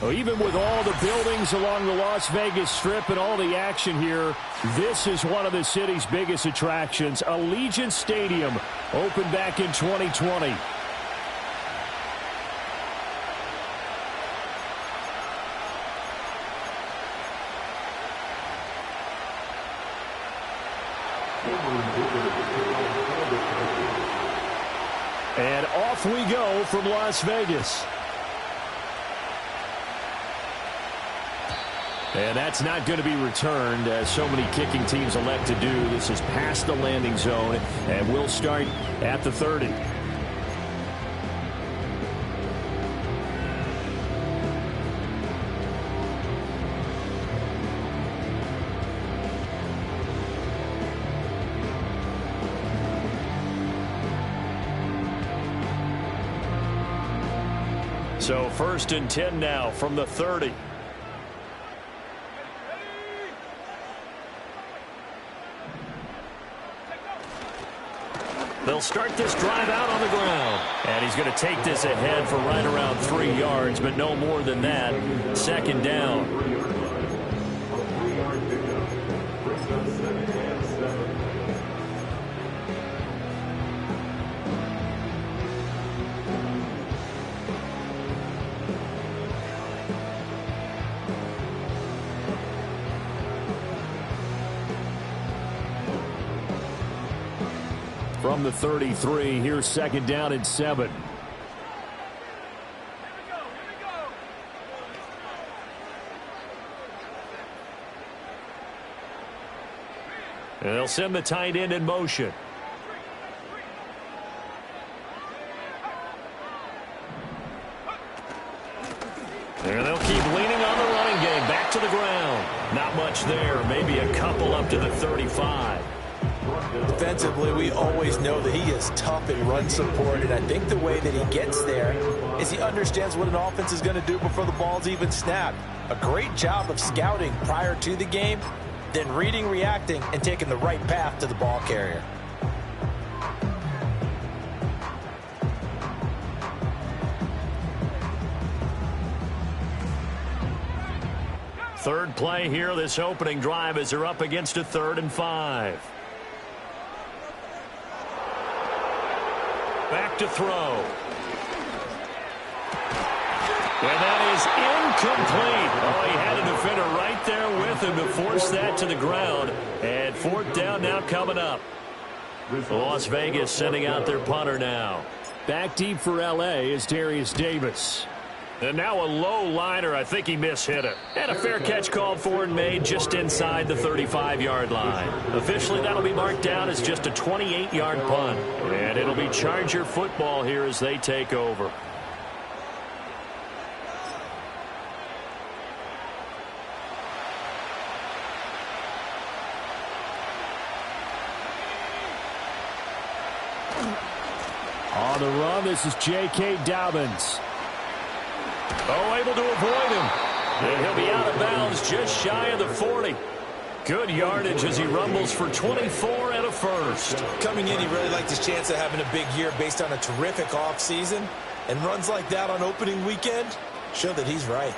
Well, even with all the buildings along the Las Vegas Strip and all the action here, this is one of the city's biggest attractions. Allegiant Stadium opened back in 2020. And off we go from Las Vegas. And that's not going to be returned, as so many kicking teams elect to do. This is past the landing zone, and we'll start at the 30. So 1st and 10 now from the 30. They'll start this drive out on the ground. And he's going to take this ahead for right around 3 yards, but no more than that. 2nd down. From the 33, here's 2nd down and 7. And they'll send the tight end in motion. And they'll keep leaning on the running game. Back to the ground. Not much there. Maybe a couple up to the 35. Defensively, we always know that he is tough in run support, and I think the way that he gets there is he understands what an offense is going to do before the ball's even snapped. A great job of scouting prior to the game, then reading, reacting, and taking the right path to the ball carrier. Third play here, this opening drive, as they're up against a 3rd and 5. Back to throw. And that is incomplete. Oh, he had a defender right there with him to force that to the ground. And 4th down now coming up. Las Vegas sending out their punter now. Back deep for L.A. is Darius Davis. And now a low liner. I think he mishit it. And a fair catch called for and made just inside the 35-yard line. Officially, that'll be marked down as just a 28-yard punt. And it'll be Charger football here as they take over. On the run, this is J.K. Dobbins. Oh, able to avoid him. And he'll be out of bounds just shy of the 40. Good yardage as he rumbles for 24 and a first. Coming in, he really liked his chance of having a big year based on a terrific offseason. And runs like that on opening weekend show that he's right.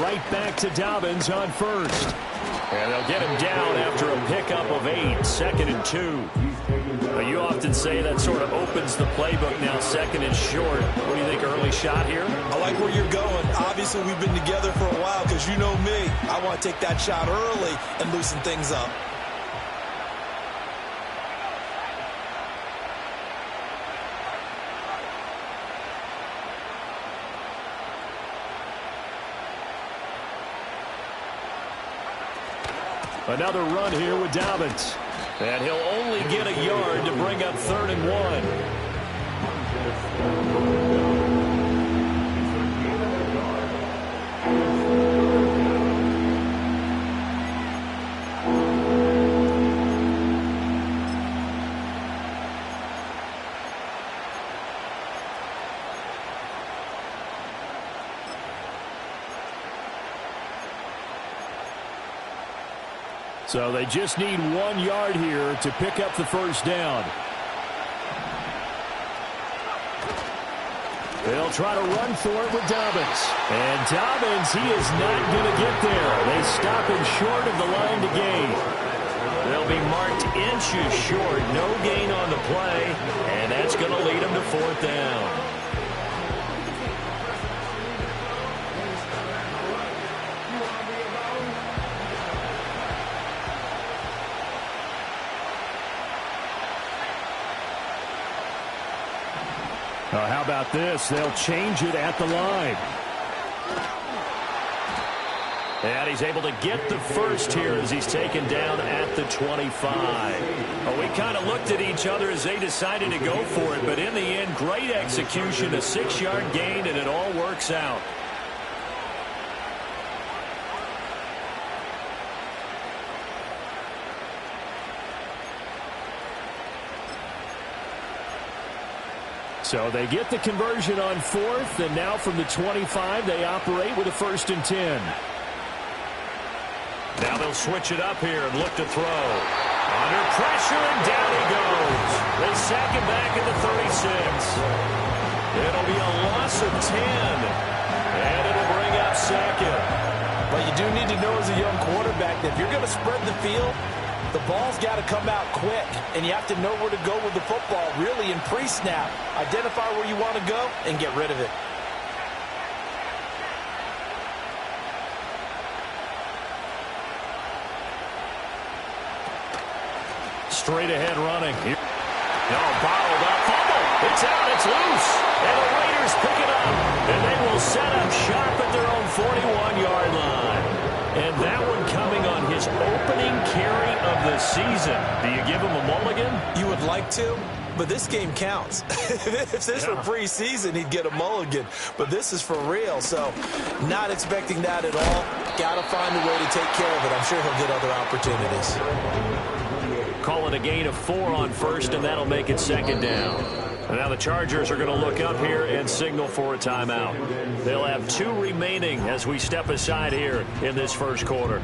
Right back to Dobbins on first. And they'll get him down after a pickup of 8. 2nd and 2. You often say that sort of opens the playbook now, 2nd and short. What do you think, early shot here? I like where you're going. Obviously, we've been together for a while because you know me. I want to take that shot early and loosen things up. Another run here with Dobbins. And he'll only get a yard to bring up 3rd and 1. So they just need 1 yard here to pick up the first down. They'll try to run for it with Dobbins. And Dobbins, he is not going to get there. They stop him short of the line to gain. They'll be marked inches short. No gain on the play. And that's going to lead them to 4th down. How about this? They'll change it at the line. And he's able to get the first here as he's taken down at the 25. Well, we kind of looked at each other as they decided to go for it, but in the end, great execution, a 6-yard gain, and it all works out. So they get the conversion on 4th, and now from the 25, they operate with a 1st and 10. Now they'll switch it up here and look to throw. Under pressure, and down he goes. They sack him back at the 36. It'll be a loss of 10, and it'll bring up 2nd. But you do need to know as a young quarterback that if you're going to spread the field, the ball's got to come out quick, and you have to know where to go with the football, really, in pre-snap. Identify where you want to go and get rid of it. Straight ahead running. No, bottled up, fumble. It's out, it's loose. And the Raiders pick it up, and they will set up shop at their own 41-yard line. And that one coming on his opening carry of the season. Do you give him a mulligan? You would like to, but this game counts. If this were preseason, he'd get a mulligan. But this is for real, so not expecting that at all. Got to find a way to take care of it. I'm sure he'll get other opportunities. Call it a gain of 4 on 1st, and that'll make it 2nd down. And now the Chargers are going to look up here and signal for a timeout. They'll have 2 remaining as we step aside here in this first quarter.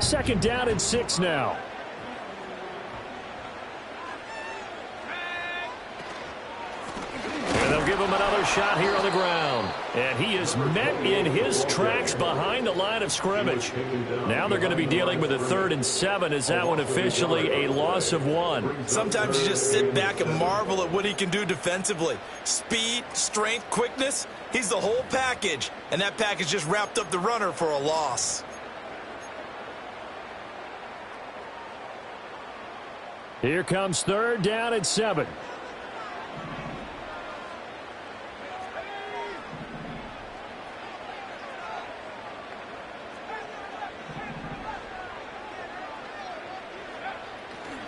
Second down and 6 now. Give him another shot here on the ground. And he is met in his tracks behind the line of scrimmage. Now they're going to be dealing with a 3rd and 7 as that one officially a loss of 1. Sometimes you just sit back and marvel at what he can do defensively. Speed, strength, quickness, he's the whole package. And that package just wrapped up the runner for a loss. Here comes 3rd down and 7.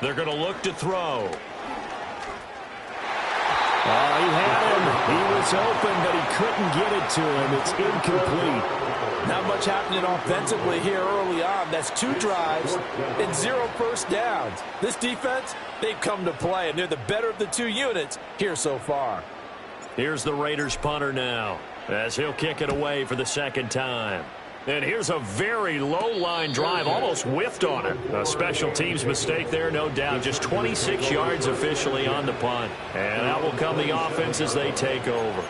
They're going to look to throw. Oh, he had him. He was open, but he couldn't get it to him. It's incomplete. Not much happening offensively here early on. That's 2 drives and 0 first downs. This defense, they've come to play, and they're the better of the 2 units here so far. Here's the Raiders punter now as he'll kick it away for the 2nd time. And here's a very low-line drive, almost whiffed on it. A special teams mistake there, no doubt. Just 26 yards officially on the punt. And out will come the offense as they take over.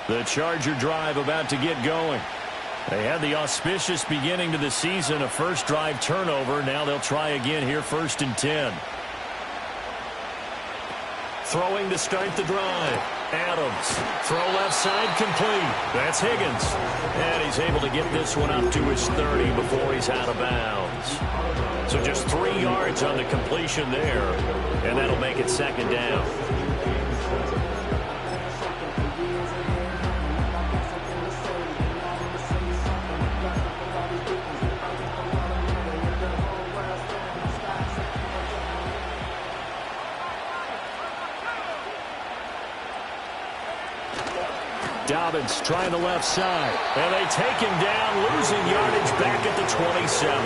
The Charger drive about to get going. They had the auspicious beginning to the season, a first drive turnover. Now they'll try again here, 1st and 10. Throwing to start the drive. Adams. Throw left side complete. That's Higgins. And he's able to get this one up to his 30 before he's out of bounds. So just 3 yards on the completion there. And that'll make it second down. Dobbins trying the left side. And they take him down, losing yardage back at the 27.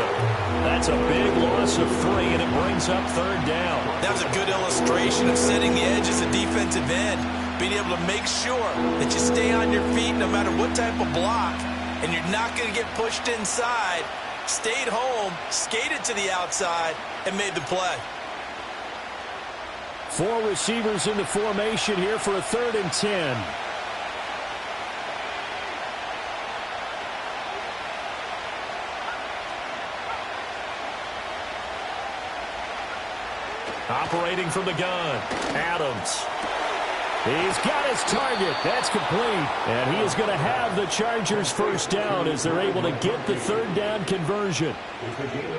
That's a big loss of 3, and it brings up third down. That was a good illustration of setting the edge as a defensive end. Being able to make sure that you stay on your feet no matter what type of block, and you're not going to get pushed inside. Stayed home, skated to the outside, and made the play. 4 receivers in the formation here for a 3rd and 10. Operating from the gun, Adams. He's got his target. That's complete. And he is going to have the Chargers first down as they're able to get the 3rd down conversion.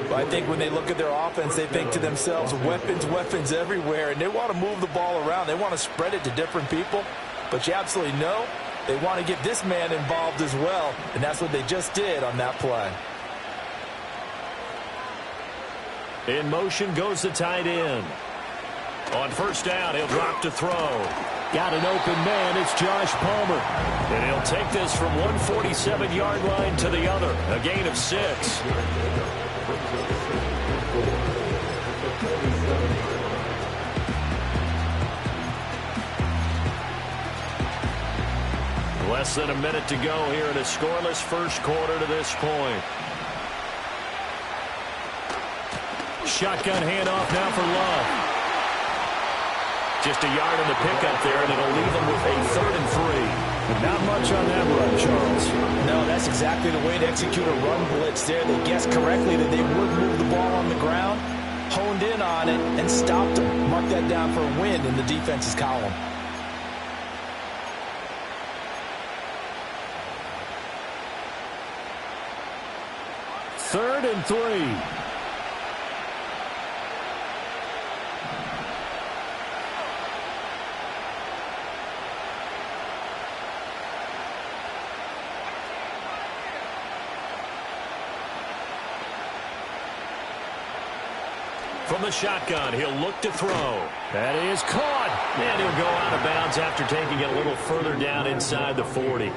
Well, I think when they look at their offense, they think to themselves, weapons, weapons everywhere. And they want to move the ball around. They want to spread it to different people. But you absolutely know they want to get this man involved as well. And that's what they just did on that play. In motion goes the tight end. On first down, he'll drop to throw. Got an open man. It's Josh Palmer. And he'll take this from 147-yard line to the other. A gain of 6. Less than a minute to go here in a scoreless first quarter to this point. Shotgun handoff now for Love. Just a yard on the pickup there, and it'll leave them with a 3rd and 3. Not much on that run, Charles. No, that's exactly the way to execute a run blitz there. They guessed correctly that they would move the ball on the ground, honed in on it, and stopped them. Mark that down for a win in the defense's column. Third and 3. From the shotgun, he'll look to throw. That is caught. And he'll go out of bounds after taking it a little further down inside the 40.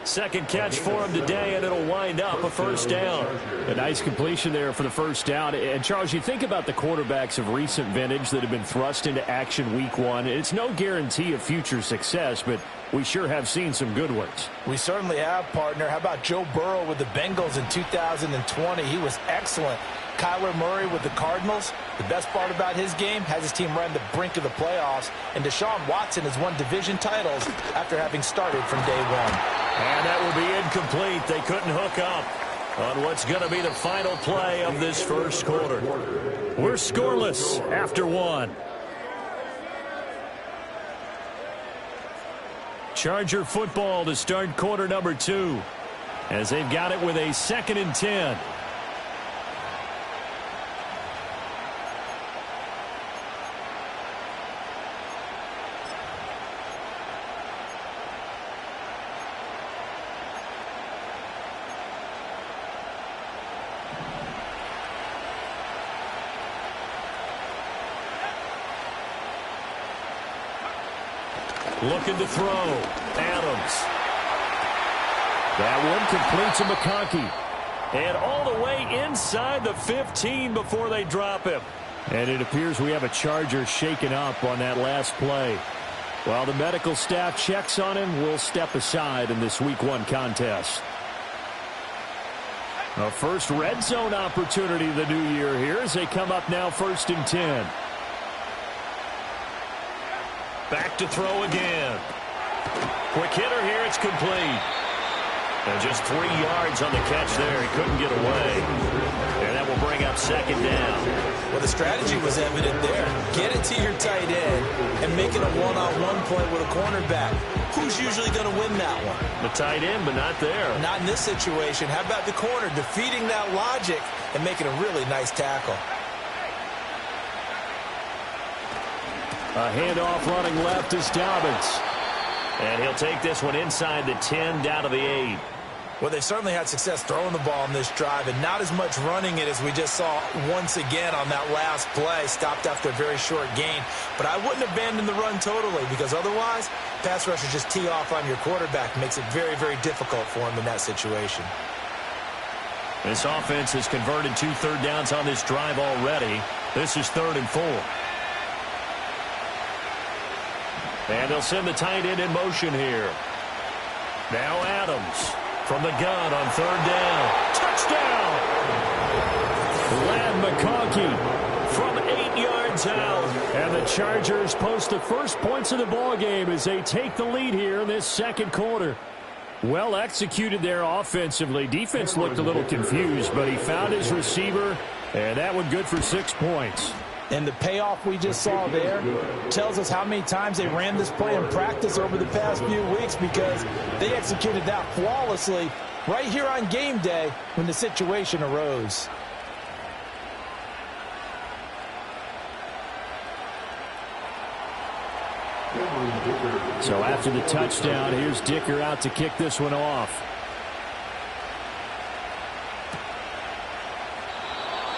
Second catch for him today, and it'll wind up a first down. A nice completion there for the first down. And, Charles, you think about the quarterbacks of recent vintage that have been thrust into action week 1. It's no guarantee of future success, but we sure have seen some good ones. We certainly have, partner. How about Joe Burrow with the Bengals in 2020? He was excellent. Kyler Murray with the Cardinals. The best part about his game has his team right on the brink of the playoffs. And Deshaun Watson has won division titles after having started from day 1. And that will be incomplete. They couldn't hook up on what's going to be the final play of this first quarter. We're scoreless after 1. Charger football to start quarter number 2 as they've got it with a 2nd and 10. Looking to throw. Adams. That one completes to McConkey. And all the way inside the 15 before they drop him. And it appears we have a Charger shaken up on that last play. While the medical staff checks on him, we'll step aside in this week 1 contest. A first red zone opportunity of the new year here as they come up now 1st and 10. Back to throw again. Quick hitter here. It's complete. And just 3 yards on the catch there. He couldn't get away. And that will bring up 2nd down. Well, the strategy was evident there. Get it to your tight end and make it a one-on-one play with a cornerback. Who's usually going to win that one? The tight end, but not there. Not in this situation. How about the corner defeating that logic and making a really nice tackle? A handoff running left is Dobbins. And he'll take this one inside the 10 down to the 8. Well, they certainly had success throwing the ball on this drive and not as much running it as we just saw once again on that last play. Stopped after a very short gain. But I wouldn't abandon the run totally because otherwise, pass rushers just tee off on your quarterback. Makes it very, very difficult for him in that situation. This offense has converted 2 third downs on this drive already. This is 3rd and 4. And they'll send the tight end in motion here. Now Adams from the gun on 3rd down. Touchdown! Lad McConkey from 8 yards out. And the Chargers post the first points of the ball game as they take the lead here in this second quarter. Well executed there offensively. Defense looked a little confused, but he found his receiver, and that one good for 6 points. And the payoff we just saw there tells us how many times they ran this play in practice over the past few weeks because they executed that flawlessly right here on game day when the situation arose. So after the touchdown, here's Dicker out to kick this one off.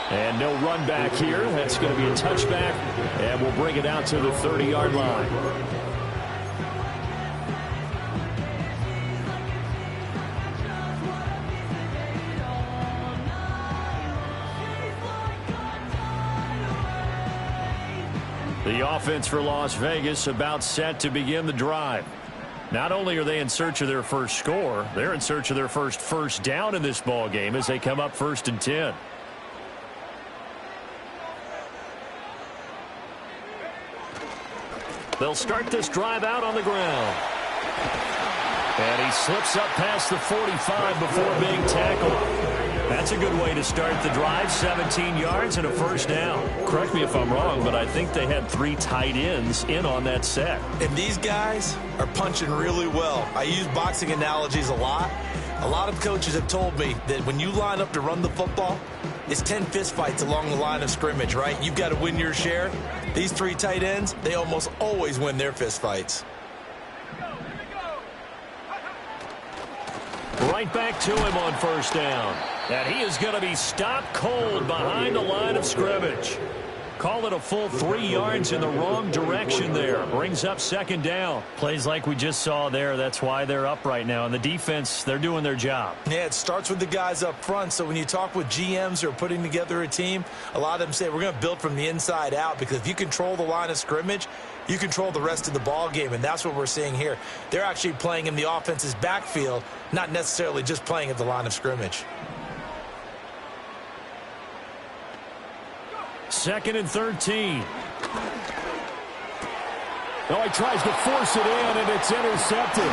And no run back here. That's going to be a touchback, and we'll bring it out to the 30-yard line. The offense for Las Vegas about set to begin the drive. Not only are they in search of their first score, they're in search of their first down in this ball game as they come up 1st and 10. They'll start this drive out on the ground. And he slips up past the 45 before being tackled. That's a good way to start the drive. 17 yards and a 1st down. Correct me if I'm wrong, but I think they had 3 tight ends in on that set. And these guys are punching really well. I use boxing analogies a lot. A lot of coaches have told me that when you line up to run the football, it's 10 fistfights along the line of scrimmage, right? You've got to win your share. These 3 tight ends, they almost always win their fistfights. Right back to him on 1st down. And he is going to be stopped cold behind the line of scrimmage. Call it a full 3 yards in the wrong direction there. Brings up 2nd down. Plays like we just saw there. That's why they're up right now. And the defense, they're doing their job. Yeah, it starts with the guys up front. So when you talk with GMs who are putting together a team, a lot of them say we're going to build from the inside out because if you control the line of scrimmage, you control the rest of the ball game, and that's what we're seeing here. They're actually playing in the offense's backfield, not necessarily just playing at the line of scrimmage. 2nd and 13. Oh, he tries to force it in, and it's intercepted.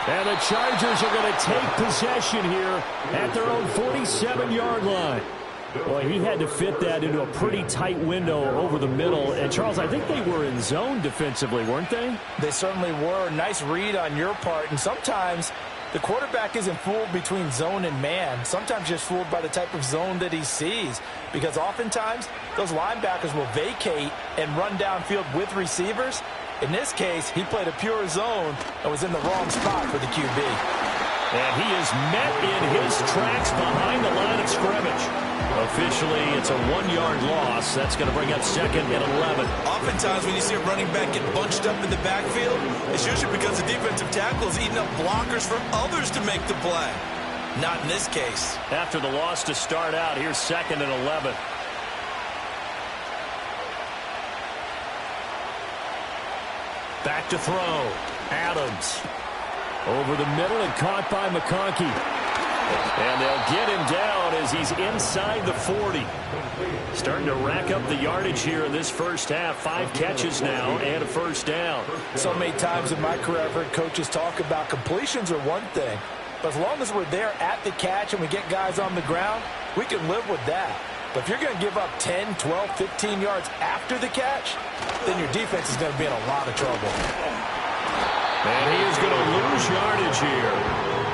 And the Chargers are going to take possession here at their own 47-yard line. Well, he had to fit that into a pretty tight window over the middle. And, Charles, I think they were in zone defensively, weren't they? They certainly were. Nice read on your part. And sometimes the quarterback isn't fooled between zone and man. Sometimes just fooled by the type of zone that he sees. Because oftentimes, those linebackers will vacate and run downfield with receivers. In this case, he played a pure zone and was in the wrong spot for the QB. And he is met in his tracks behind the line of scrimmage. Officially, it's a 1-yard loss. That's going to bring up 2nd and 11. Oftentimes, when you see a running back get bunched up in the backfield, it's usually because the defensive tackle is eating up blockers for others to make the play. Not in this case. After the loss to start out, here's 2nd and 11. Back to throw. Adams. Over the middle and caught by McConkey. And they'll get him down as he's inside the 40. Starting to rack up the yardage here in this first half. 5 catches now and a 1st down. So many times in my career I've heard coaches talk about completions are one thing. But as long as we're there at the catch and we get guys on the ground, we can live with that. But if you're going to give up 10, 12, 15 yards after the catch, then your defense is going to be in a lot of trouble. And he is going to lose yardage here.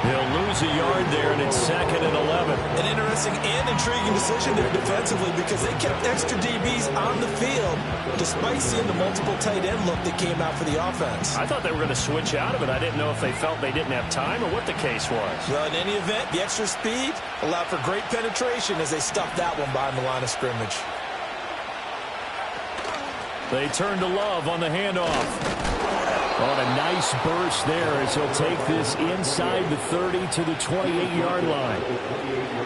He'll lose a yard there, and it's 2nd and 11. An interesting and intriguing decision there defensively because they kept extra DBs on the field despite seeing the multiple tight end look that came out for the offense. I thought they were going to switch out of it. I didn't know if they felt they didn't have time or what the case was. Well, in any event, the extra speed allowed for great penetration as they stuffed that one behind the line of scrimmage. They turn to Love on the handoff. On a nice burst there as he'll take this inside the 30 to the 28-yard line.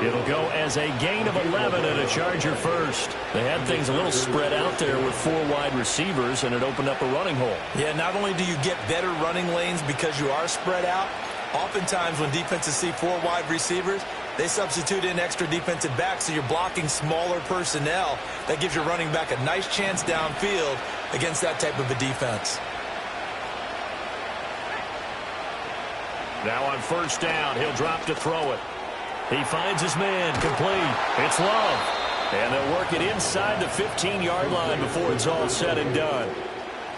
It'll go as a gain of 11 and a Charger first. They had things a little spread out there with 4 wide receivers, and it opened up a running hole. Yeah, not only do you get better running lanes because you are spread out, oftentimes when defenses see 4 wide receivers, they substitute in extra defensive backs, so you're blocking smaller personnel. That gives your running back a nice chance downfield against that type of a defense. Now on first down, he'll drop to throw it. He finds his man, complete. It's Love. And they'll work it inside the 15-yard line before it's all said and done.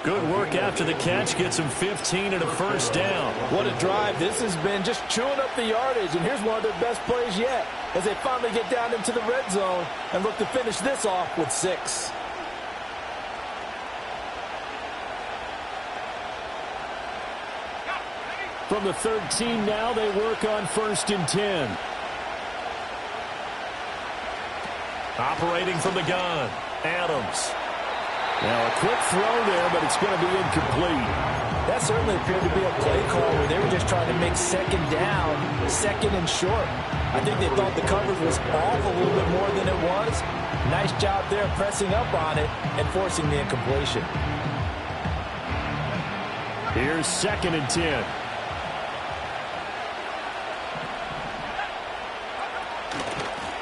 Good work after the catch, gets him 15 and a first down. What a drive. This has been just chewing up the yardage, and here's one of their best plays yet as they finally get down into the red zone and look to finish this off with 6. From the 13 now, they work on 1st and 10. Operating from the gun, Adams. Now a quick throw there, but it's going to be incomplete. That certainly appeared to be a play call where they were just trying to make 2nd down, 2nd and short. I think they thought the coverage was off a little bit more than it was. Nice job there pressing up on it and forcing the incompletion. Here's 2nd and 10.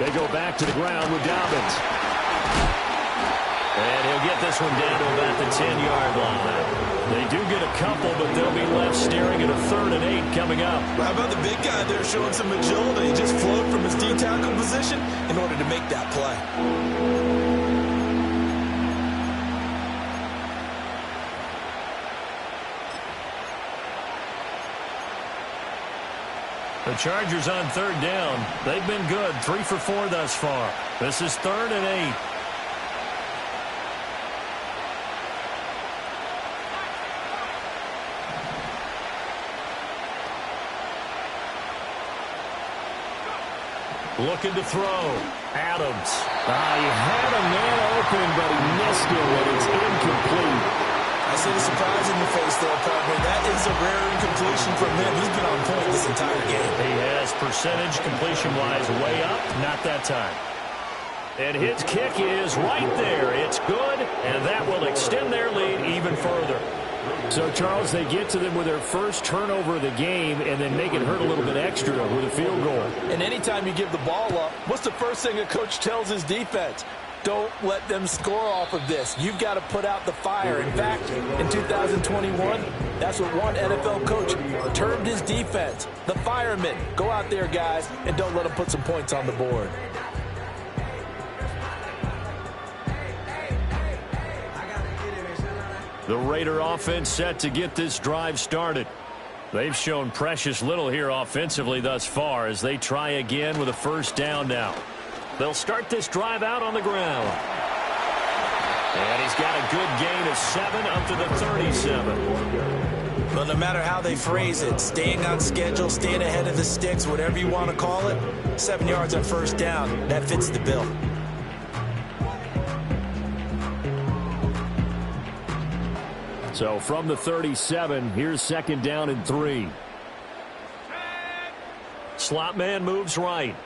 They go back to the ground with Dobbins. And he'll get this one down to about the 10-yard line. They do get a couple, but they'll be left staring at a 3rd and 8 coming up. Well, how about the big guy there showing some agility? He just flowed from his D-tackle position in order to make that play. The Chargers on 3rd down. They've been good, 3 for 4 thus far. This is 3rd and 8. Looking to throw. Adams. He had a man open, but he missed it, and it's incomplete. I see the surprise in your face there, partner. That is a rare incompletion from him. He's been on point this entire game. He has percentage completion-wise way up, not that time. And his kick is right there. It's good, and that will extend their lead even further. So, Charles, they get to them with their first turnover of the game and then make it hurt a little bit extra with a field goal. And anytime you give the ball up, what's the first thing a coach tells his defense? Don't let them score off of this. You've got to put out the fire. In fact, in 2021, that's what one NFL coach termed his defense. The firemen. Go out there, guys, and don't let them put some points on the board. The Raider offense set to get this drive started. They've shown precious little here offensively thus far as they try again with a first down now. They'll start this drive out on the ground. And he's got a good gain of 7 up to the 37. Well, no matter how they phrase it, staying on schedule, staying ahead of the sticks, whatever you want to call it, 7 yards on first down, that fits the bill. So from the 37, here's 2nd down and 3. Slot man moves right.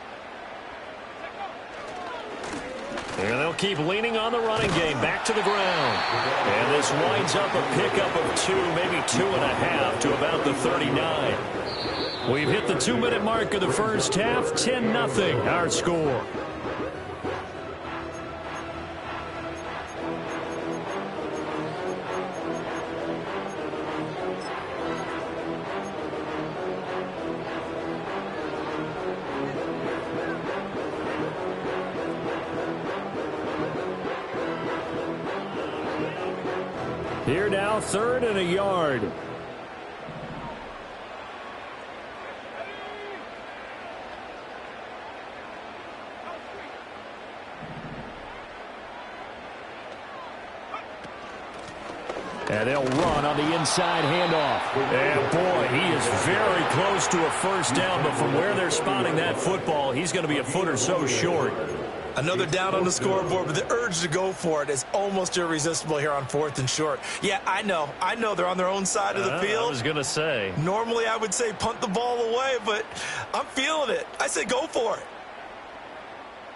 And they'll keep leaning on the running game. Back to the ground. And this winds up a pickup of 2, maybe 2.5 to about the 39. We've hit the 2-minute mark of the first half. 10-0 our score. Here now, 3rd and a yard. And they'll run on the inside handoff. And boy, he is very close to a first down, but from where they're spotting that football, he's going to be a foot or so short. Another down on the scoreboard, but the urge to go for it is almost irresistible here on 4th and short. Yeah, I know they're on their own side of the field. I was going to say. Normally I would say punt the ball away, but I'm feeling it. I say go for it.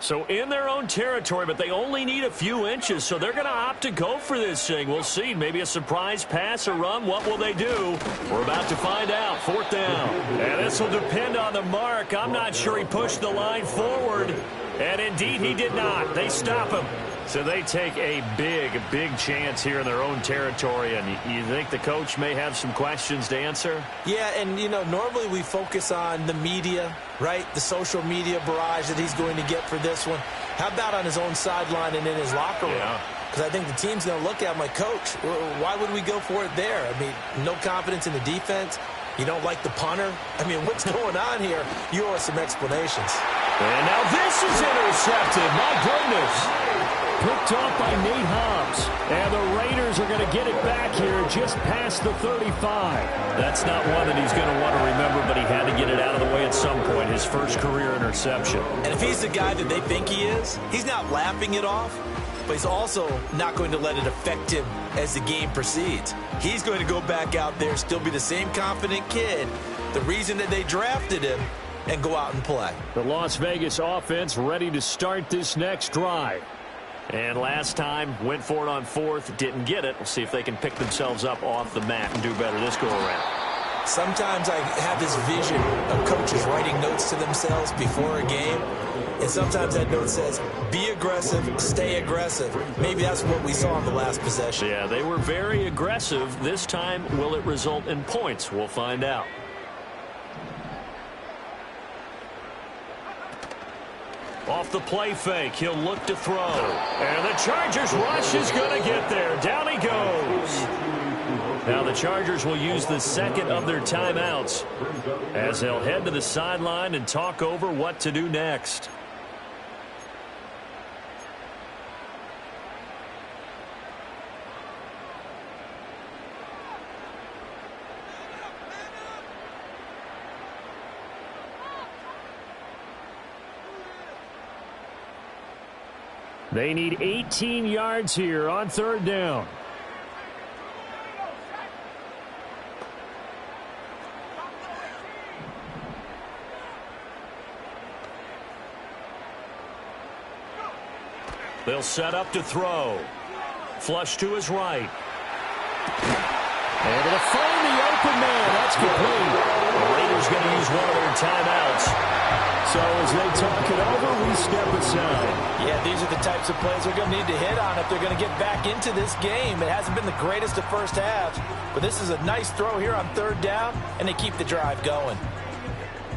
So in their own territory, but they only need a few inches, so they're going to opt to go for this thing. We'll see. Maybe a surprise pass or run. What will they do? We're about to find out. 4th down. And this will depend on the mark. I'm not sure he pushed the line forward. And indeed, he did not. They stop him. So they take a big chance here in their own territory. And you think the coach may have some questions to answer? Yeah, and, normally we focus on the media, right? The social media barrage that he's going to get for this one. How about on his own sideline and in his locker room? Because I think the team's going to look at him like, Coach, why would we go for it there? I mean, no confidence in the defense. You don't like the punter? I mean, what's going on here? You owe us some explanations. And now this is intercepted. My goodness. Picked off by Nate Hobbs. And the Raiders are going to get it back here just past the 35. That's not one that he's going to want to remember, but he had to get it out of the way at some point. His first career interception. And if he's the guy that they think he is, he's not laughing it off, but he's also not going to let it affect him as the game proceeds. He's going to go back out there, still be the same confident kid, the reason that they drafted him, and go out and play. The Las Vegas offense ready to start this next drive. And last time, went for it on 4th, didn't get it. We'll see if they can pick themselves up off the mat and do better this go-around. Sometimes I have this vision of coaches writing notes to themselves before a game. And sometimes that note says, be aggressive, stay aggressive. Maybe that's what we saw in the last possession. Yeah, they were very aggressive. This time, will it result in points? We'll find out. Off the play fake, he'll look to throw. And the Chargers rush is going to get there. Down he goes. Now the Chargers will use the second of their timeouts as they'll head to the sideline and talk over what to do next. They need 18 yards here on 3rd down. They'll set up to throw. Flush to his right. Able to find the open man. That's complete. The Raiders going to use one of their timeouts. So as they talk it over, we step aside. Yeah, these are the types of plays they're going to need to hit on if they're going to get back into this game. It hasn't been the greatest of first halves, but this is a nice throw here on 3rd down, and they keep the drive going.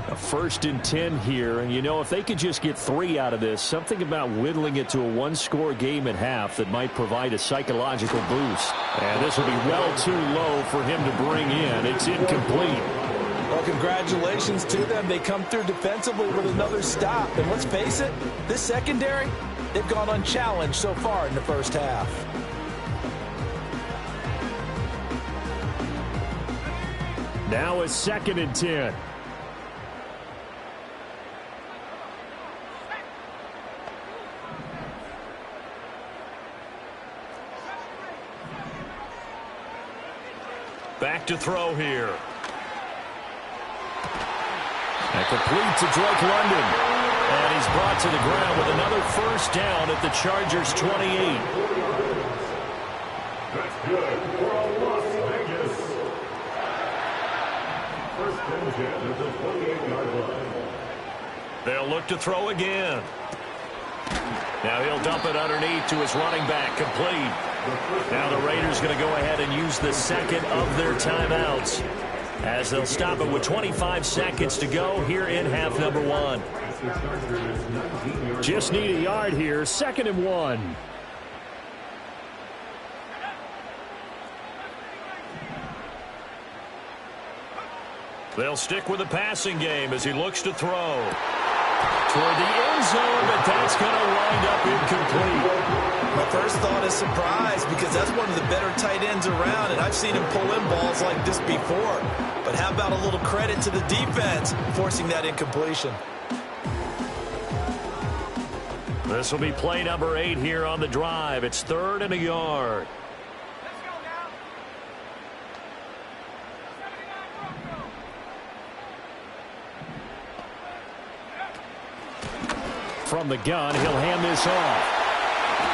A 1st and 10 here, and if they could just get 3 out of this, something about whittling it to a one-score game at half that might provide a psychological boost. And this will be well too low for him to bring in. It's incomplete. Well, congratulations to them. They come through defensively with another stop. And let's face it, this secondary, they've gone unchallenged so far in the first half. Now it's 2nd and 10. Back to throw here. And complete to Drake London. And he's brought to the ground with another first down at the Chargers' 28. That's good for a Las Vegas. 1st and 10 at the 28-yard line. They'll look to throw again. Now he'll dump it underneath to his running back, complete. Now the Raiders going to go ahead and use the second of their timeouts as they'll stop it with 25 seconds to go here in half number 1. Just need a yard here, 2nd and 1. They'll stick with the passing game as he looks to throw. Toward the end zone, but that's going to wind up incomplete. My first thought is surprise because that's one of the better tight ends around, and I've seen him pull in balls like this before. But how about a little credit to the defense forcing that incompletion? This will be play number 8 here on the drive. It's 3rd and a yard. From the gun, he'll hand this off.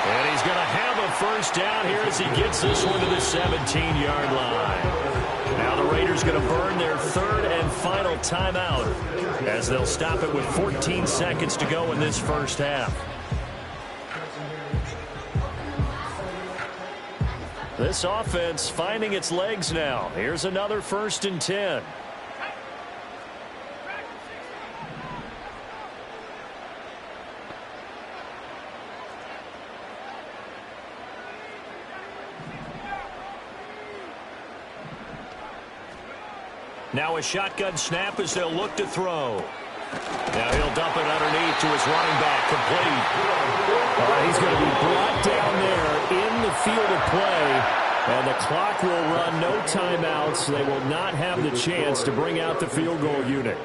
And he's going to have a first down here as he gets this one to the 17-yard line. Now the Raiders going to burn their 3rd and final timeout as they'll stop it with 14 seconds to go in this first half. This offense finding its legs now. Here's another 1st and 10. Now a shotgun snap as they'll look to throw. Now he'll dump it underneath to his running back, complete. He's going to be brought down there in the field of play, and the clock will run, no timeouts. They will not have the chance to bring out the field goal unit.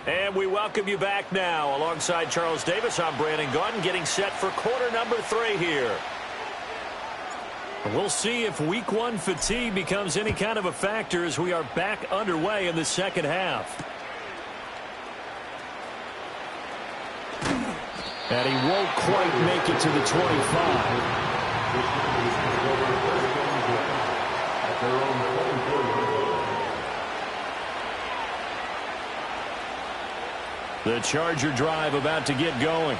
And we welcome you back now. Alongside Charles Davis, I'm Brandon Gaudin, getting set for quarter number 3 here. We'll see if week 1 fatigue becomes any kind of a factor as we are back underway in the second half. And he won't quite make it to the 25. The Charger drive about to get going.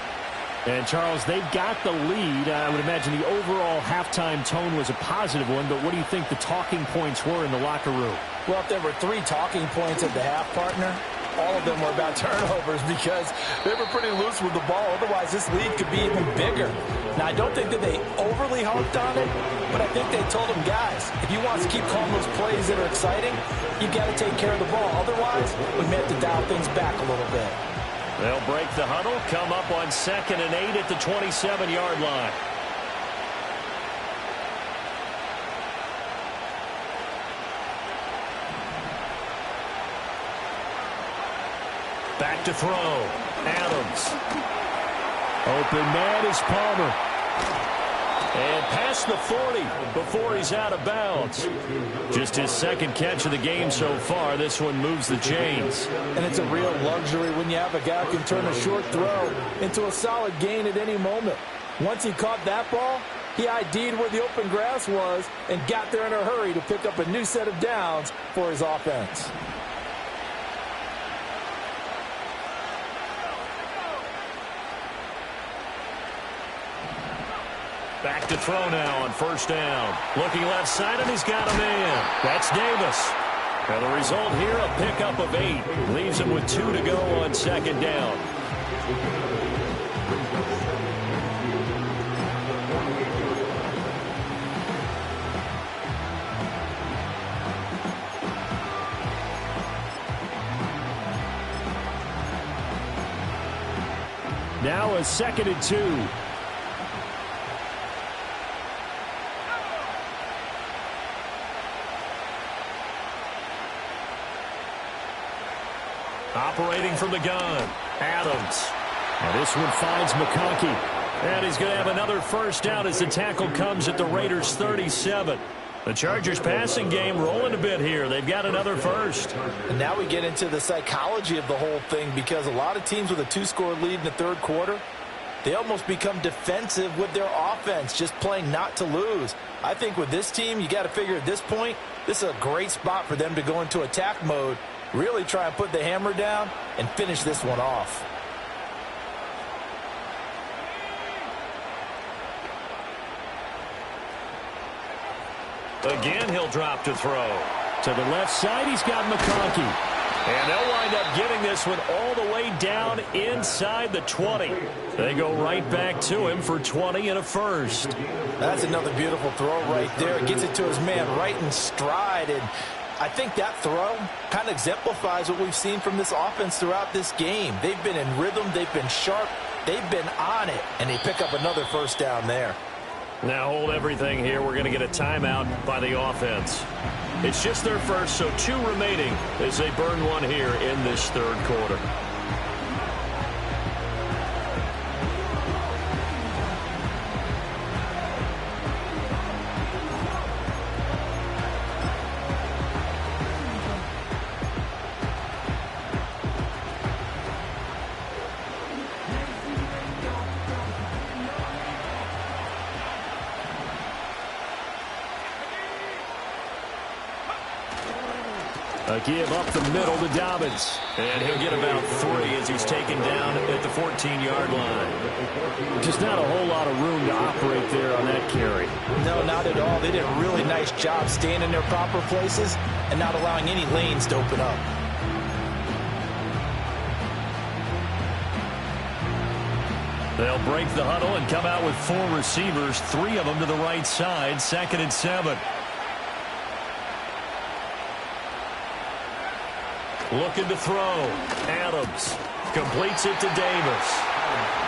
And, Charles, they've got the lead. I would imagine the overall halftime tone was a positive one, but what do you think the talking points were in the locker room? Well, if there were 3 talking points at the half, partner, all of them were about turnovers because they were pretty loose with the ball. Otherwise, this lead could be even bigger. Now, I don't think that they overly harped on it, but I think they told them, guys, if you want to keep calling those plays that are exciting, you got to take care of the ball. Otherwise, we may have to dial things back a little bit. They'll break the huddle, come up on 2nd and 8 at the 27-yard line. Back to throw. Adams. Open man is Palmer. And past the 40 before he's out of bounds. Just his 2nd catch of the game so far. This one moves the chains. And it's a real luxury when you have a guy who can turn a short throw into a solid gain at any moment. Once he caught that ball, he ID'd where the open grass was and got there in a hurry to pick up a new set of downs for his offense. Back to throw now on 1st down. Looking left side, and he's got a man. That's Davis. And the result here, a pickup of 8. Leaves him with 2 to go on 2nd down. Now a 2nd and 2. Operating from the gun, Adams. And this one finds McConkey. And he's going to have another first down as the tackle comes at the Raiders' 37. The Chargers passing game rolling a bit here. They've got another first. And now we get into the psychology of the whole thing because a lot of teams with a 2-score lead in the 3rd quarter, they almost become defensive with their offense, just playing not to lose. I think with this team, you got to figure at this point, this is a great spot for them to go into attack mode, really try and put the hammer down and finish this one off. Again, he'll drop to throw. To the left side, he's got McConkey. And they'll wind up getting this one all the way down inside the 20. They go right back to him for 20 and a first. That's another beautiful throw right there. Gets it to his man right in stride. And I think that throw kind of exemplifies what we've seen from this offense throughout this game. They've been in rhythm. They've been sharp. They've been on it. And they pick up another first down there. Now hold everything here. We're going to get a timeout by the offense. It's just their first, so 2 remaining as they burn one here in this third quarter. A give up the middle to Dobbins. And he'll get about 3 as he's taken down at the 14-yard line. Just not a whole lot of room to operate there on that carry. No, not at all. They did a really nice job staying in their proper places and not allowing any lanes to open up. They'll break the huddle and come out with 4 receivers, 3 of them to the right side, 2nd and 7. Looking to throw. Adams completes it to Davis.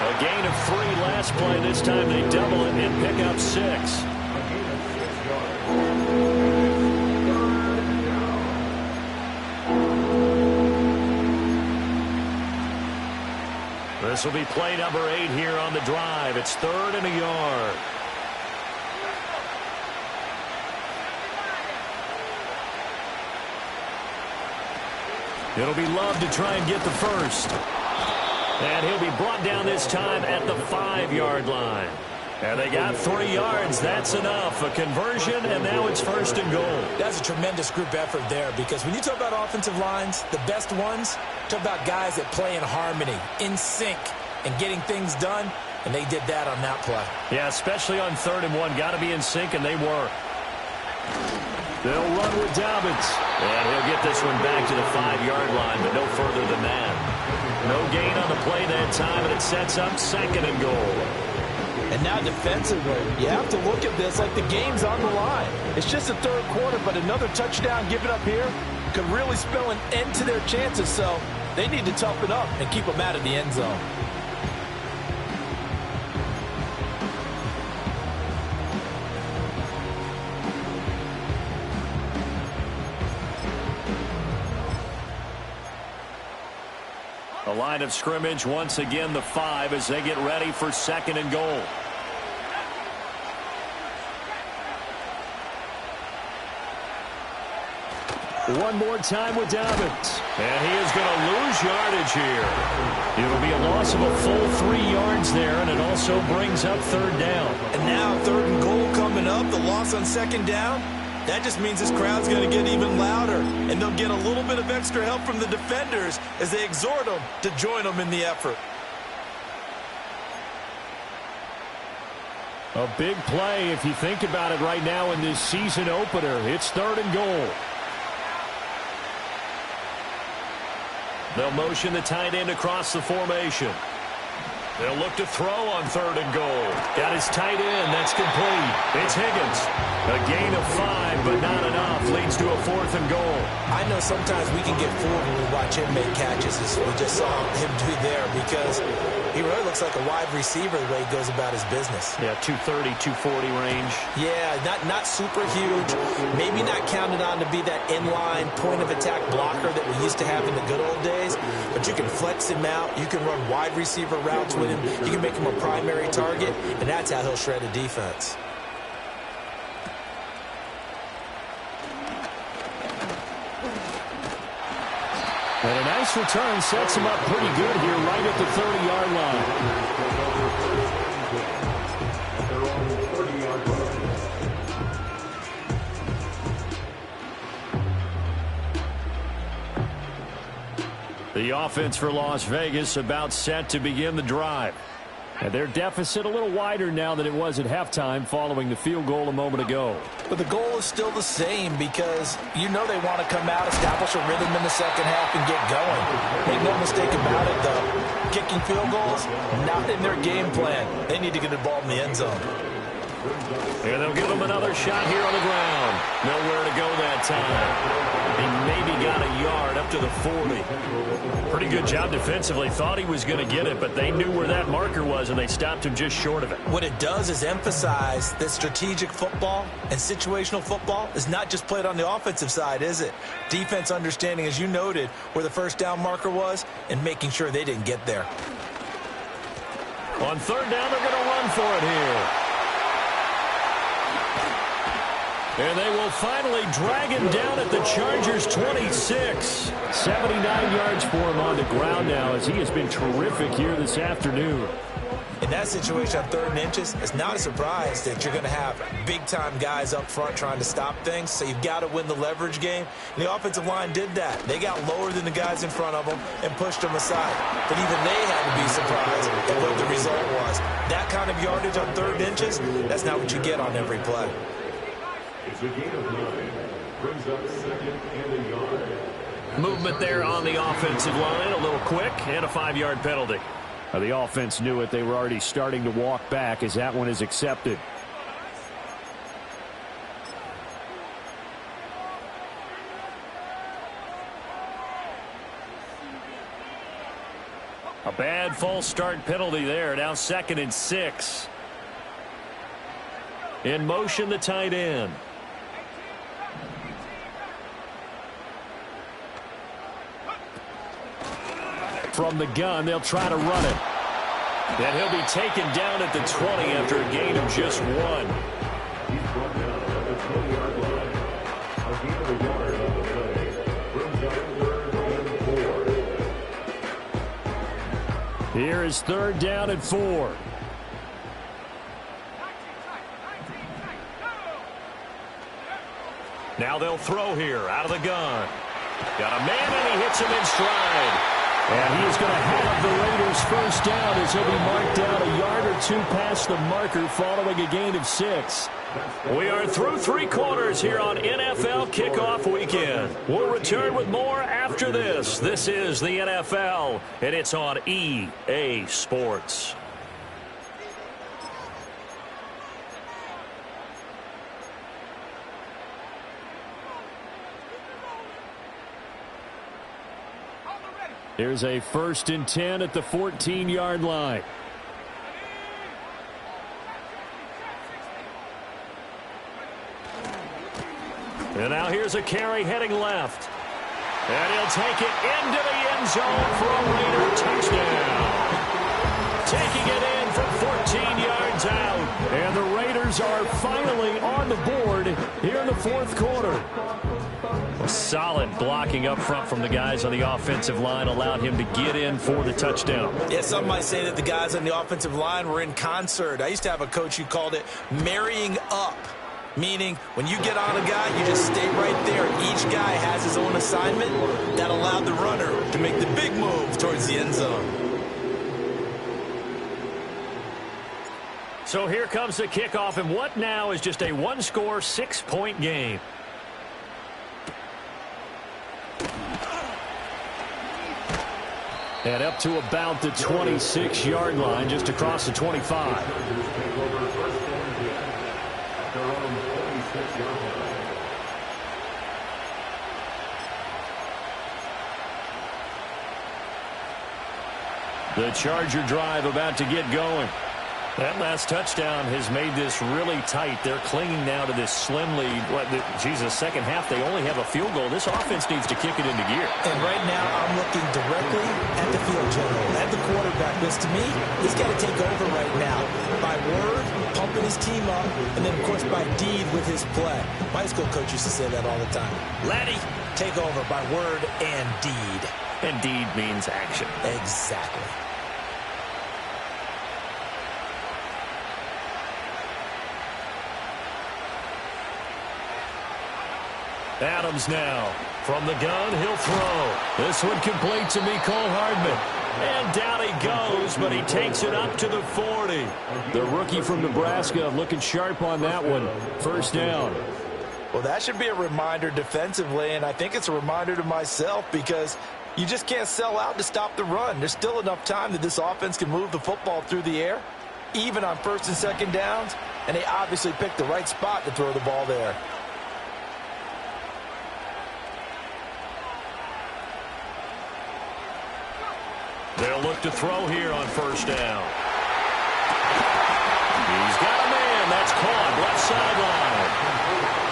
A gain of 3 last play. This time they double it and pick up 6. This will be play number 8 here on the drive. It's 3rd and a yard. It'll be Love to try and get the first. And he'll be brought down this time at the 5-yard line. And they got 3 yards. That's enough. A conversion, and now it's 1st and goal. That's a tremendous group effort there, because when you talk about offensive lines, the best ones, talk about guys that play in harmony, in sync, and getting things done, and they did that on that play. Yeah, especially on 3rd and 1. Got to be in sync, and they were. They'll run with Dobbins. And he'll get this one back to the 5-yard line, but no further than that. No gain on the play that time, and it sets up 2nd and goal. And now defensively, you have to look at this like the game's on the line. It's just the 3rd quarter, but another touchdown given up here could really spell an end to their chances, so they need to toughen up and keep them out of the end zone. The line of scrimmage, once again, the 5 as they get ready for 2nd and goal. One more time with Dobbins. And he is going to lose yardage here. It'll be a loss of a full 3 yards there, and it also brings up 3rd down. And now 3rd and goal coming up, the loss on 2nd down. That just means this crowd's going to get even louder, and they'll get a little bit of extra help from the defenders as they exhort them to join them in the effort. A big play if you think about it right now in this season opener. It's 3rd and goal. They'll motion the tight end across the formation. They'll look to throw on 3rd and goal. Got his tight end. That's complete. It's Higgins. A gain of 5, but not enough. Leads to a 4th and goal. I know sometimes we can get fooled when we watch him make catches, as we just saw him do there, because he really looks like a wide receiver the way he goes about his business. Yeah, 230, 240 range. Yeah, not super huge. Maybe not counted on to be that inline point-of-attack blocker that we used to have in the good old days, but you can flex him out. You can run wide receiver routes with him. You can make him a primary target, and that's how he'll shred a defense. And a nice return sets him up pretty good here right at the 30-yard line. The offense for Las Vegas about set to begin the drive. And their deficit a little wider now than it was at halftime following the field goal a moment ago. But the goal is still the same because you know they want to come out, establish a rhythm in the second half, and get going. Make no mistake about it, though. Kicking field goals, not in their game plan. They need to get the ball in the end zone. And they'll give him another shot here on the ground. Nowhere to go that time. He maybe got a yard up to the 40. Pretty good job defensively. Thought he was going to get it, but they knew where that marker was, and they stopped him just short of it. What it does is emphasize that strategic football and situational football is not just played on the offensive side, is it? Defense understanding, as you noted, where the first down marker was and making sure they didn't get there. On third down, they're going to run for it here. And they will finally drag him down at the Chargers' 26. 79 yards for him on the ground now as he has been terrific here this afternoon. In that situation on 3rd and inches, it's not a surprise that you're going to have big-time guys up front trying to stop things, so you've got to win the leverage game. And the offensive line did that. They got lower than the guys in front of them and pushed them aside. But even they had to be surprised at what the result was. That kind of yardage on 3rd inches, that's not what you get on every play. It's a gain of 9. Brings up 2nd and a yard. Movement there on the offensive line, a little quick, and a 5-yard penalty. The offense knew it. They were already starting to walk back as that one is accepted. A bad false start penalty there. Now 2nd and 6. In motion, the tight end. From the gun, they'll try to run it. And he'll be taken down at the 20 after a gain of just 1. He's brought down at the 20-yard line. A gain of a yard on the play. Brings up 3rd and 4. Here is 3rd down and 4. Now they'll throw here out of the gun. Got a man, and he hits him in stride. And he is going to have the Raiders' first down as he'll be marked down a yard or 2 past the marker following a gain of 6. We are through 3 quarters here on NFL Kickoff Weekend. We'll return with more after this. This is the NFL, and it's on EA Sports. Here's a 1st and 10 at the 14-yard line. And now here's a carry heading left. And he'll take it into the end zone for a Raider touchdown. Taking it in from 14 yards out. And the Raiders are finally on the board here in the 4th quarter. Solid blocking up front from the guys on the offensive line allowed him to get in for the touchdown. Yeah, some might say that the guys on the offensive line were in concert. I used to have a coach who called it marrying up, meaning when you get on a guy, you just stay right there. Each guy has his own assignment that allowed the runner to make the big move towards the end zone. So here comes the kickoff, and what now is just a 1-score, 6-point game. And up to about the 26-yard line, just across the 25. The Charger drive about to get going. That last touchdown has made this really tight. They're clinging now to this slim lead. Second half, they only have a field goal. This offense needs to kick it into gear. And right now, I'm looking directly at the field general, at the quarterback. Because to me, he's got to take over right now. By word, pumping his team up, and then, of course, by deed with his play. My high school coach used to say that all the time. Laddie, take over by word and deed. And deed means action. Exactly. Adams now. From the gun, he'll throw. This one complete to Mecole Hardman. And down he goes, but he takes it up to the 40. The rookie from Nebraska looking sharp on that one. First down. Well, that should be a reminder defensively, and I think it's a reminder to myself because you just can't sell out to stop the run. There's still enough time that this offense can move the football through the air, even on first and second downs, and they obviously picked the right spot to throw the ball there. They'll look to throw here on first down. He's got a man. That's caught. Left sideline.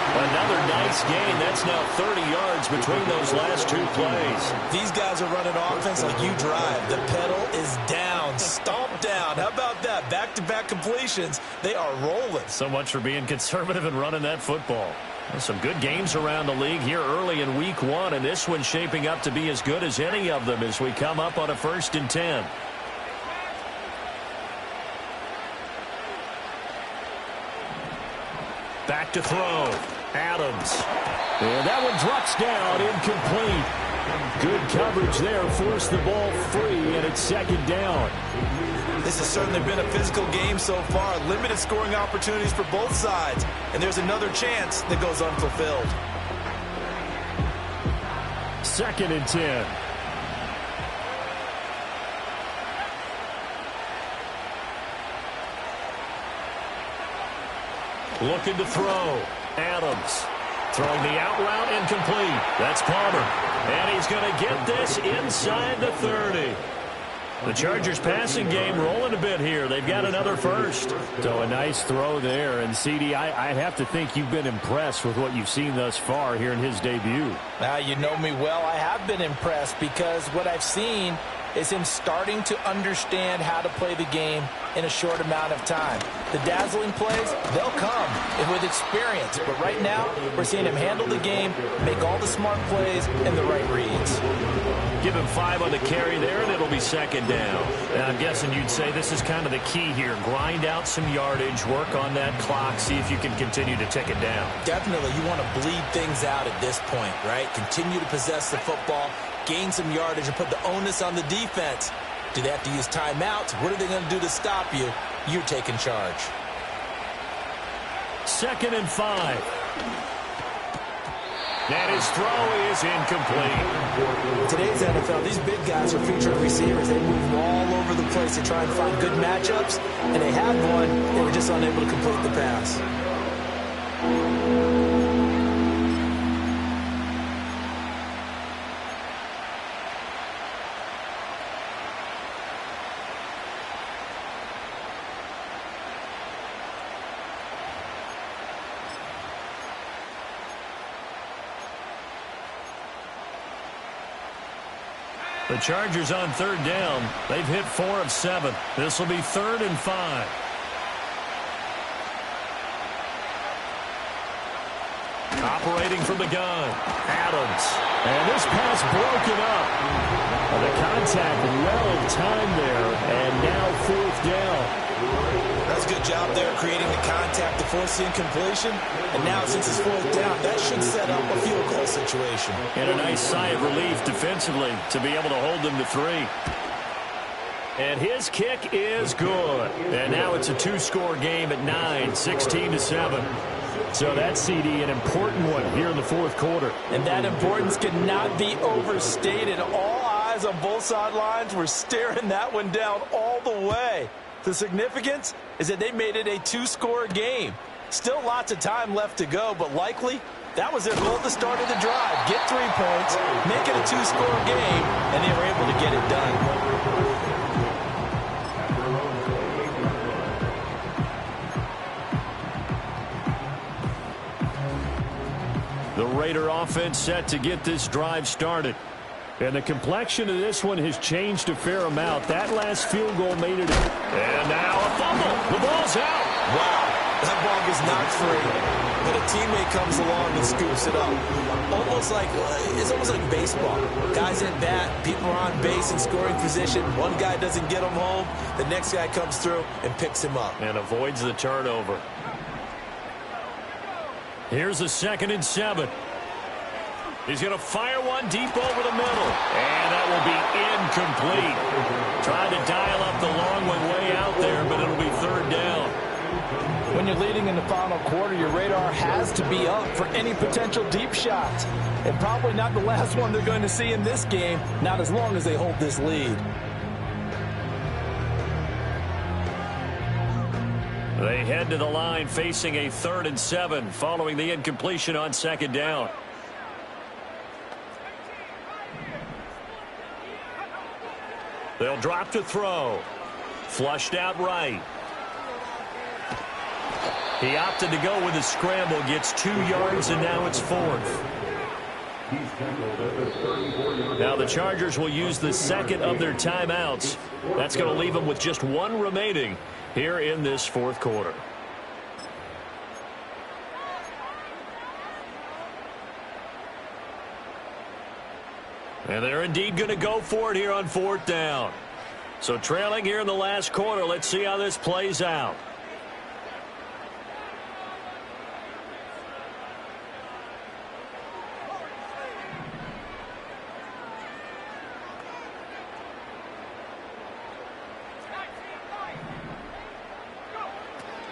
Another nice gain. That's now 30 yards between those last two plays. These guys are running offense like you drive. The pedal is down. Stomp down. How about that? Back-to-back completions. They are rolling. So much for being conservative and running that football. There's some good games around the league here early in week one, and this one's shaping up to be as good as any of them as we come up on a 1st and 10. Back to throw. Adams. And that one drops down, incomplete. Good coverage there, forced the ball free, and it's 2nd down. This has certainly been a physical game so far. Limited scoring opportunities for both sides. And there's another chance that goes unfulfilled. 2nd and 10. Looking to throw. Adams. Throwing the out route, incomplete. That's Palmer. And he's going to get this inside the 30. The Chargers passing game rolling a bit here. They've got another first. So a nice throw there. And, CD, I have to think you've been impressed with what you've seen thus far here in his debut. Now, you know me well. I have been impressed because what I've seen is him starting to understand how to play the game in a short amount of time. The dazzling plays, they'll come with experience. But right now, we're seeing him handle the game, make all the smart plays, and the right reads. Give him 5 on the carry there, and it'll be 2nd down. And I'm guessing you'd say this is kind of the key here. Grind out some yardage, work on that clock, see if you can continue to tick it down. Definitely, you want to bleed things out at this point, right? Continue to possess the football, gain some yardage, and put the onus on the defense. Do they have to use timeouts? What are they going to do to stop you? You're taking charge. 2nd and 5. And his throw is incomplete. In today's NFL, these big guys are featured receivers. They move all over the place to try and find good matchups, and they had one. They were just unable to complete the pass. The Chargers on 3rd down. They've hit 4 of 7. This will be 3rd and 5. Operating from the gun. Adams. And this pass broken up. The contact well timed there, and now 4th down. That's a good job there creating the contact to force the incompletion. And now since it's 4th down, that should set up a field goal situation. And a nice sigh of relief defensively to be able to hold them to 3. And his kick is good. And now it's a 2-score game at 9, 16-7. So that's, CD, an important one here in the 4th quarter. And that importance cannot be overstated. All eyes on both sidelines were staring that one down all the way. The significance is that they made it a 2-score game. Still lots of time left to go, but likely that was their goal at the start of the drive. Get 3 points, make it a 2-score game, and they were able to get it done. The Raider offense set to get this drive started. And the complexion of this one has changed a fair amount. That last field goal made it. And now a fumble. The ball's out. Wow, that ball gets knocked free. But a teammate comes along and scoops it up. It's almost like baseball. Guys at bat, people are on base in scoring position. One guy doesn't get him home. The next guy comes through and picks him up. And avoids the turnover. Here's a 2nd and 7. He's going to fire one deep over the middle. And that will be incomplete. Trying to dial up the long one way out there, but it'll be third down. When you're leading in the final quarter, your radar has to be up for any potential deep shots. And probably not the last one they're going to see in this game, not as long as they hold this lead. They head to the line facing a 3rd and 7 following the incompletion on 2nd down. They'll drop to throw. Flushed out right. He opted to go with a scramble, gets 2 yards, and now it's 4th. Now the Chargers will use the second of their timeouts. That's going to leave them with just 1 remaining here in this 4th quarter. And they're indeed going to go for it here on 4th down. So trailing here in the last quarter, let's see how this plays out.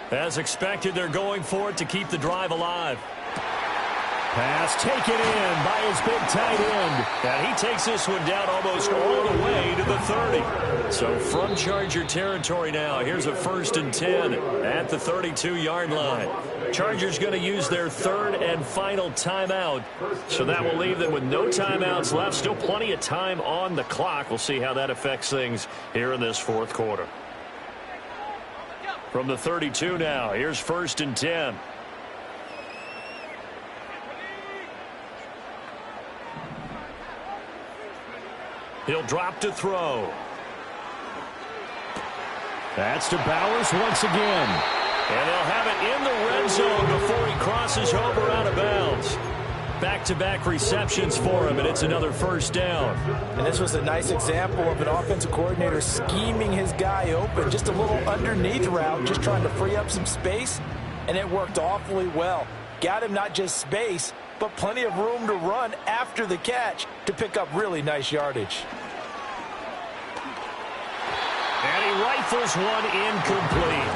As expected, they're going for it to keep the drive alive. Pass taken in by his big tight end. And he takes this one down almost all the way to the 30. So from Charger territory now, here's a 1st and 10 at the 32-yard line. Chargers going to use their 3rd and final timeout. So that will leave them with no timeouts left. Still plenty of time on the clock. We'll see how that affects things here in this 4th quarter. From the 32 now, here's 1st and 10. He'll drop to throw. That's to Bowers once again. And they'll have it in the red zone before he crosses over out of bounds. Back-to-back receptions for him, and it's another 1st down. And this was a nice example of an offensive coordinator scheming his guy open. Just a little underneath route, just trying to free up some space, and it worked awfully well. Got him not just space, but plenty of room to run after the catch to pick up really nice yardage. And he rifles one incomplete.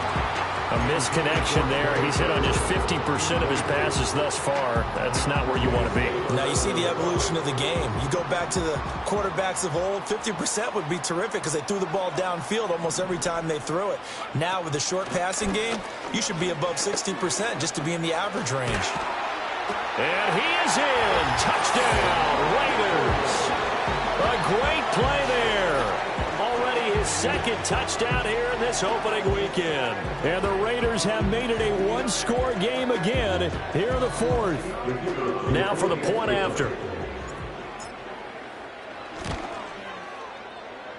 A misconnection there. He's hit on just 50% of his passes thus far. That's not where you want to be. Now you see the evolution of the game. You go back to the quarterbacks of old, 50% would be terrific because they threw the ball downfield almost every time they threw it. Now with the short passing game, you should be above 60% just to be in the average range. And he is in. Touchdown, Raiders. A great play there. Already his 2nd touchdown here in this opening weekend. And the Raiders have made it a 1-score game again here in the 4th. Now for the point after.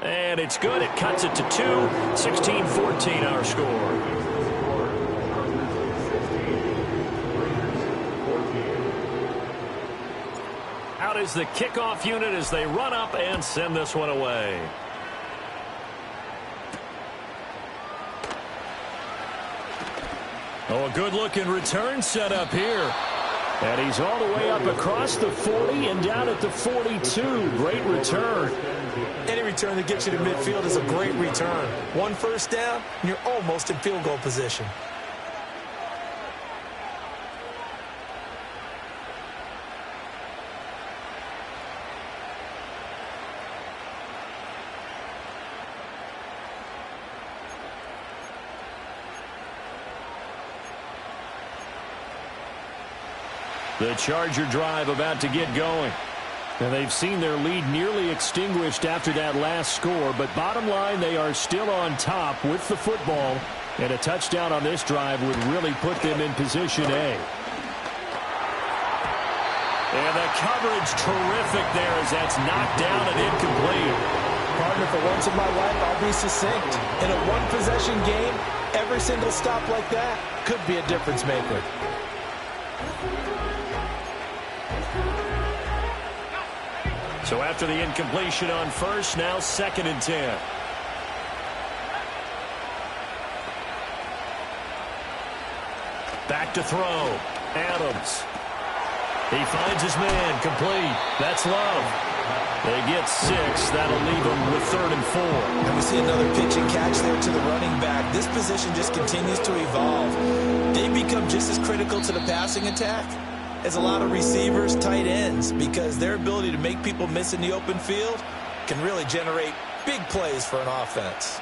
And it's good. It cuts it to 2. 16-14 our score. Out is the kickoff unit as they run up and send this one away. Oh, a good-looking return set up here. And he's all the way up across the 40 and down at the 42. Great return. Any return that gets you to midfield is a great return. 1 first down, and you're almost in field goal position. The Charger drive about to get going. And they've seen their lead nearly extinguished after that last score. But bottom line, they are still on top with the football. And a touchdown on this drive would really put them in position A. And the coverage terrific there as that's knocked down and incomplete. Partner, for once in my life, I'll be succinct. In a one-possession game, every single stop like that could be a difference maker. So after the incompletion on 1st, now 2nd and 10. Back to throw. Adams. He finds his man. Complete. That's Love. They get 6. That'll leave them with 3rd and 4. And we see another pitch and catch there to the running back. This position just continues to evolve. They become just as critical to the passing attack as a lot of receivers, tight ends, because their ability to make people miss in the open field can really generate big plays for an offense.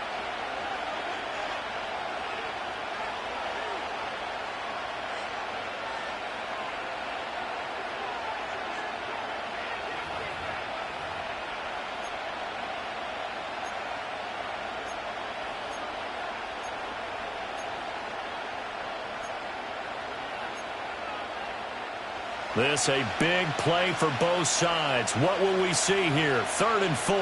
This a big play for both sides. What will we see here? 3rd and 4.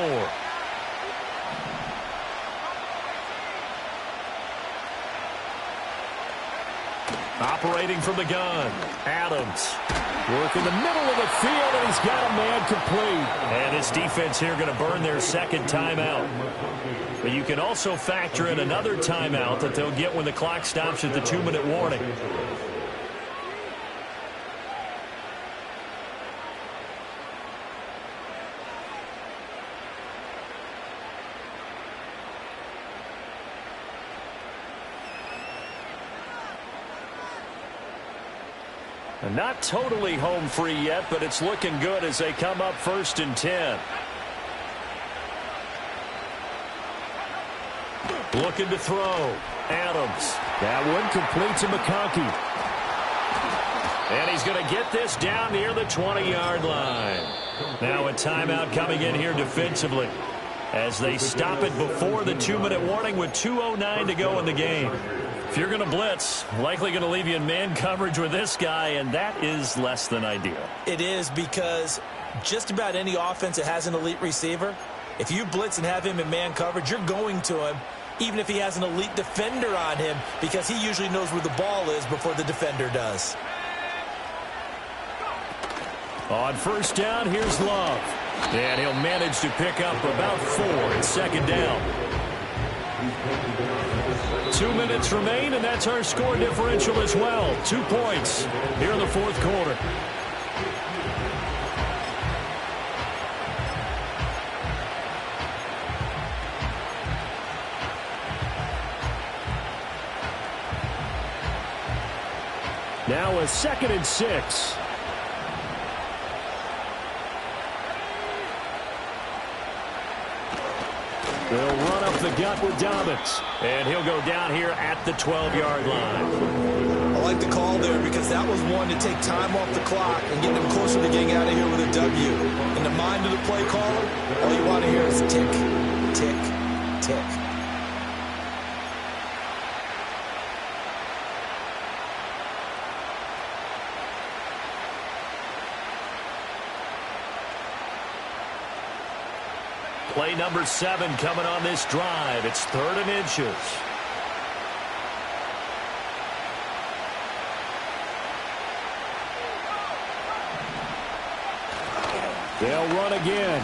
Operating from the gun. Adams. Work in the middle of the field, and he's got a man complete. And his defense here going to burn their 2nd timeout. But you can also factor in another timeout that they'll get when the clock stops at the 2-minute warning. Not totally home free yet, but it's looking good as they come up 1st and 10. Looking to throw. Adams. That one complete to McConkey. And he's going to get this down near the 20-yard line. Now a timeout coming in here defensively as they stop it before the 2-minute warning with 2:09 to go in the game. If you're going to blitz, likely going to leave you in man coverage with this guy, and that is less than ideal. It is, because just about any offense that has an elite receiver, if you blitz and have him in man coverage, you're going to him, even if he has an elite defender on him, because he usually knows where the ball is before the defender does. On 1st down, here's Love. And he'll manage to pick up about 4 at 2nd down. 2 minutes remain, and that's our score differential as well. 2 points here in the 4th quarter. Now a 2nd and 6. They'll run up the gut with Dobbins. And he'll go down here at the 12-yard line. I like the call there because that was one to take time off the clock and get them closer to getting out of here with a W. In the mind of the play caller, all you want to hear is tick, tick, tick. Play number 7 coming on this drive. It's 3rd and inches. They'll run again.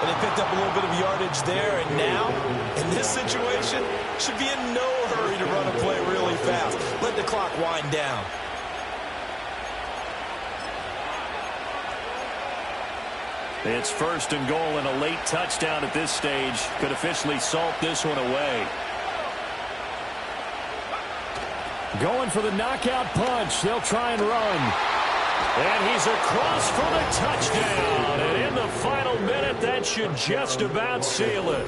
And they picked up a little bit of yardage there, and now, in this situation, should be in no hurry to run a play really fast. Let the clock wind down. It's 1st and goal, and a late touchdown at this stage could officially salt this one away. Going for the knockout punch. They'll try and run. And he's across for the touchdown. And in the final minute, that should just about seal it.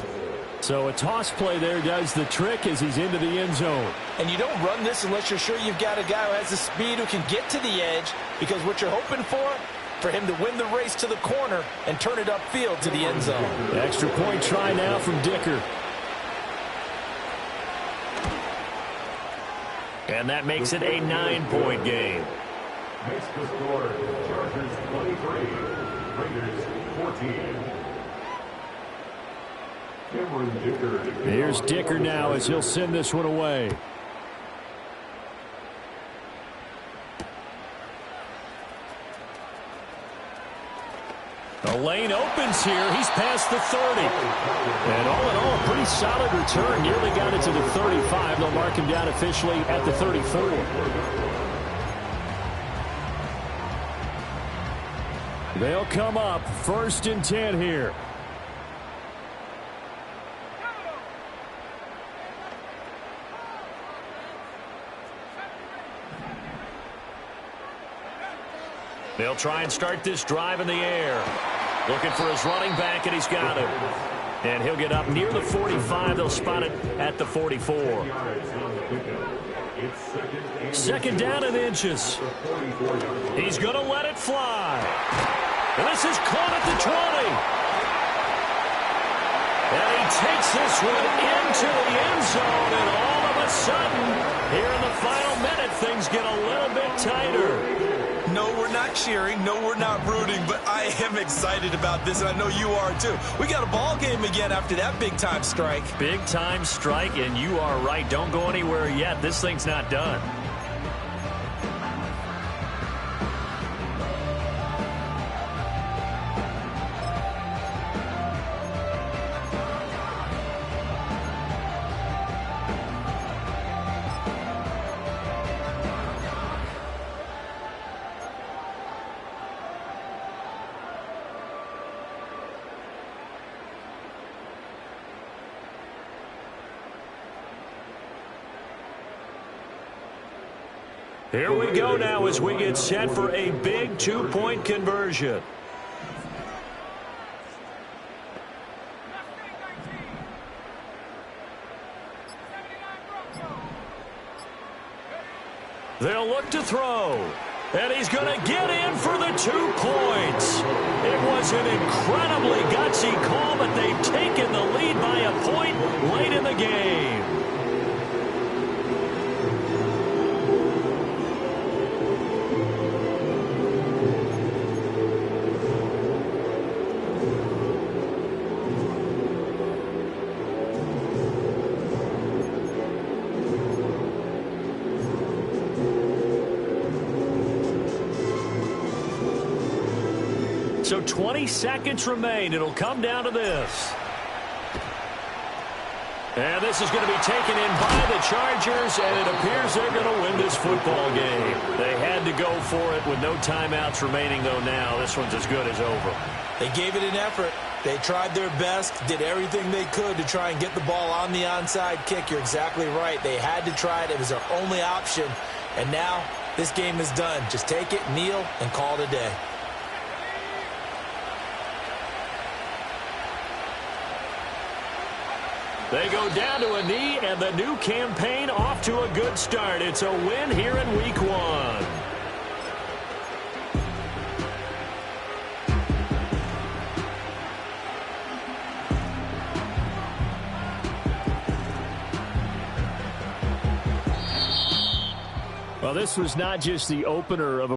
So a toss play there does the trick as he's into the end zone. And you don't run this unless you're sure you've got a guy who has the speed who can get to the edge, because what you're hoping for him to win the race to the corner and turn it upfield to the end zone. Extra point try now from Dicker. And that makes it a 9-point game. Makes the score Chargers 23, Raiders 14. Cameron Dicker. Here's Dicker now as he'll send this one away. The lane opens here. He's past the 30. And all in all, a pretty solid return. Nearly got it to the 35. They'll mark him down officially at the 34. They'll come up 1st and 10 here. They'll try and start this drive in the air. Looking for his running back, and he's got him. And he'll get up near the 45. They'll spot it at the 44. 2nd down and inches. He's going to let it fly. And this is caught at the 20. And he takes this one into the end zone. And all of a sudden, here in the final minute, things get a little bit tighter. No, we're not cheering. No, we're not rooting. But I am excited about this, and I know you are too. We got a ball game again after that big-time strike. Big-time strike, and you are right. Don't go anywhere yet. This thing's not done. Here we go now as we get set for a big 2-point conversion. They'll look to throw. And he's going to get in for the 2 points. It was an incredibly gutsy call, but they've taken the lead by a point late in the game. So 20 seconds remain. It'll come down to this. And this is going to be taken in by the Chargers, and it appears they're going to win this football game. They had to go for it with no timeouts remaining, though, now. This one's as good as over. They gave it an effort. They tried their best, did everything they could to try and get the ball on the onside kick. You're exactly right. They had to try it. It was their only option. And now this game is done. Just take it, kneel, and call it a day. They go down to a knee, and the new campaign off to a good start. It's a win here in Week 1. Well, this was not just the opener of a